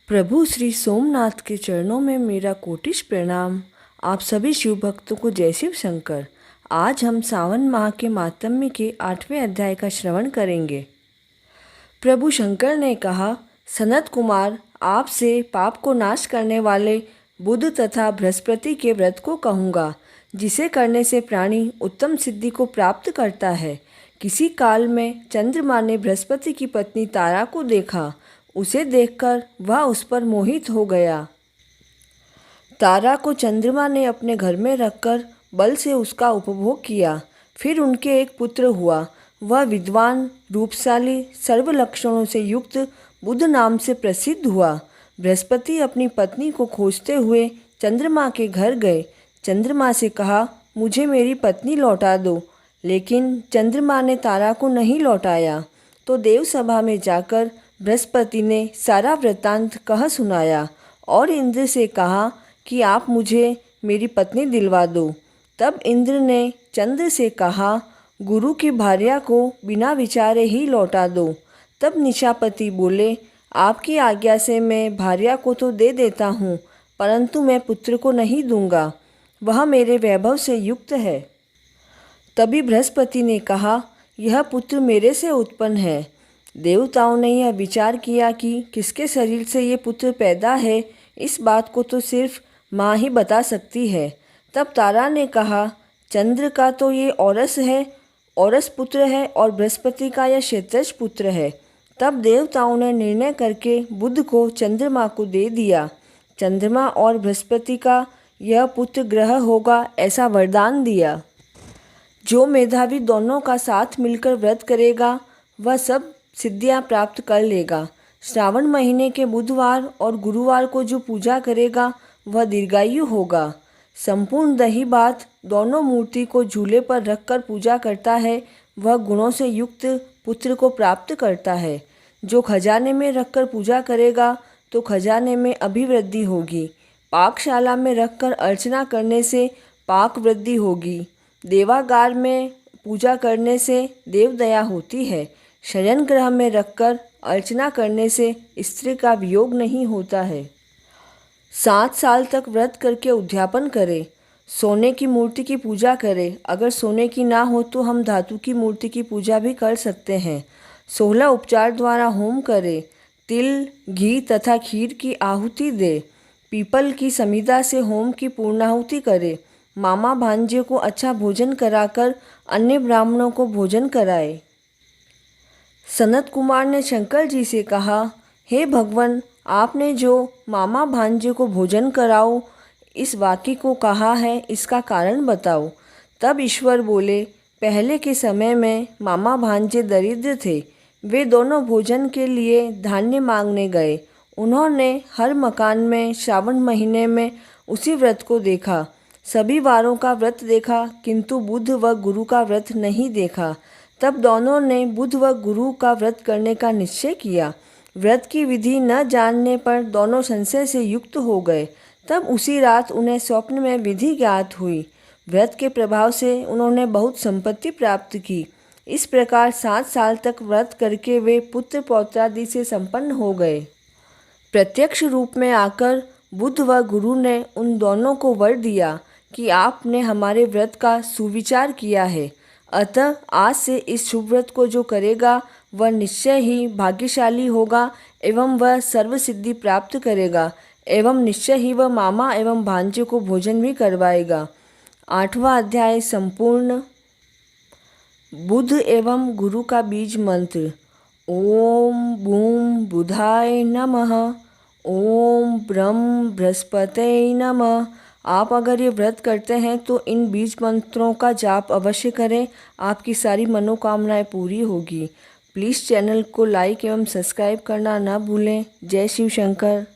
प्रभु श्री सोमनाथ के चरणों में मेरा कोटिश प्रणाम। आप सभी शिव भक्तों को जय शिव शंकर। आज हम सावन माह के मातम्य के 8वें अध्याय का श्रवण करेंगे। प्रभु शंकर ने कहा, सनत कुमार, आपसे पाप को नाश करने वाले बुध तथा बृहस्पति के व्रत को कहूँगा, जिसे करने से प्राणी उत्तम सिद्धि को प्राप्त करता है। किसी काल में चंद्रमा ने बृहस्पति की पत्नी तारा को देखा। उसे देखकर वह उस पर मोहित हो गया। तारा को चंद्रमा ने अपने घर में रखकर बल से उसका उपभोग किया। फिर उनके एक पुत्र हुआ। वह विद्वान, रूपशाली, सर्व लक्षणों से युक्त बुध नाम से प्रसिद्ध हुआ। बृहस्पति अपनी पत्नी को खोजते हुए चंद्रमा के घर गए। चंद्रमा से कहा, मुझे मेरी पत्नी लौटा दो। लेकिन चंद्रमा ने तारा को नहीं लौटाया। तो देवसभा में जाकर बृहस्पति ने सारा वृत्तांत कह सुनाया और इंद्र से कहा कि आप मुझे मेरी पत्नी दिलवा दो। तब इंद्र ने चंद्र से कहा, गुरु की भार्या को बिना विचारे ही लौटा दो। तब निशापति बोले, आपकी आज्ञा से मैं भार्या को तो दे देता हूँ, परंतु मैं पुत्र को नहीं दूंगा। वह मेरे वैभव से युक्त है। तभी बृहस्पति ने कहा, यह पुत्र मेरे से उत्पन्न है। देवताओं ने यह विचार किया कि किसके शरीर से ये पुत्र पैदा है, इस बात को तो सिर्फ माँ ही बता सकती है। तब तारा ने कहा, चंद्र का तो ये औरस है, औरस पुत्र है, और बृहस्पति का यह क्षेत्रज पुत्र है। तब देवताओं ने निर्णय करके बुध को चंद्रमा को दे दिया। चंद्रमा और बृहस्पति का यह पुत्र ग्रह होगा, ऐसा वरदान दिया। जो मेधावी दोनों का साथ मिलकर व्रत करेगा, वह सब सिद्धियां प्राप्त कर लेगा। श्रावण महीने के बुधवार और गुरुवार को जो पूजा करेगा, वह दीर्घायु होगा। संपूर्ण दही भात दोनों मूर्ति को झूले पर रखकर पूजा करता है, वह गुणों से युक्त पुत्र को प्राप्त करता है। जो खजाने में रखकर पूजा करेगा, तो खजाने में अभिवृद्धि होगी। पाकशाला में रखकर अर्चना करने से पाक वृद्धि होगी। देवागार में पूजा करने से देवदया होती है। शयन ग्रह में रखकर अर्चना करने से स्त्री का वियोग नहीं होता है। 7 साल तक व्रत करके उद्यापन करें। सोने की मूर्ति की पूजा करें। अगर सोने की ना हो तो हम धातु की मूर्ति की पूजा भी कर सकते हैं। 16 उपचार द्वारा होम करें। तिल, घी तथा खीर की आहुति दे। पीपल की समिधा से होम की पूर्णाहुति करें। मामा भांजे को अच्छा भोजन कराकर अन्य ब्राह्मणों को भोजन कराए। सनत कुमार ने शंकर जी से कहा, हे भगवान, आपने जो मामा भांजे को भोजन कराओ इस वाक्य को कहा है, इसका कारण बताओ। तब ईश्वर बोले, पहले के समय में मामा भांजे दरिद्र थे। वे दोनों भोजन के लिए धान्य मांगने गए। उन्होंने हर मकान में श्रावण महीने में उसी व्रत को देखा। सभी वारों का व्रत देखा, किंतु बुध व गुरु का व्रत नहीं देखा। तब दोनों ने बुध व गुरु का व्रत करने का निश्चय किया। व्रत की विधि न जानने पर दोनों संशय से युक्त हो गए। तब उसी रात उन्हें स्वप्न में विधि ज्ञात हुई। व्रत के प्रभाव से उन्होंने बहुत संपत्ति प्राप्त की। इस प्रकार 7 साल तक व्रत करके वे पुत्र पौत्रादि से संपन्न हो गए। प्रत्यक्ष रूप में आकर बुध व गुरु ने उन दोनों को वर दिया कि आपने हमारे व्रत का सुविचार किया है। अतः आज से इस शुभ व्रत को जो करेगा, वह निश्चय ही भाग्यशाली होगा एवं वह सर्व सिद्धि प्राप्त करेगा, एवं निश्चय ही वह मामा एवं भांजे को भोजन भी करवाएगा। 8वां अध्याय संपूर्ण। बुध एवं गुरु का बीज मंत्र। ओम बूम बुधाय नमः। ओम ब्रह्म बृहस्पतये नमः। आप अगर ये व्रत करते हैं तो इन बीज मंत्रों का जाप अवश्य करें। आपकी सारी मनोकामनाएं पूरी होगी। प्लीज़ चैनल को लाइक एवं सब्सक्राइब करना ना भूलें। जय शिव शंकर।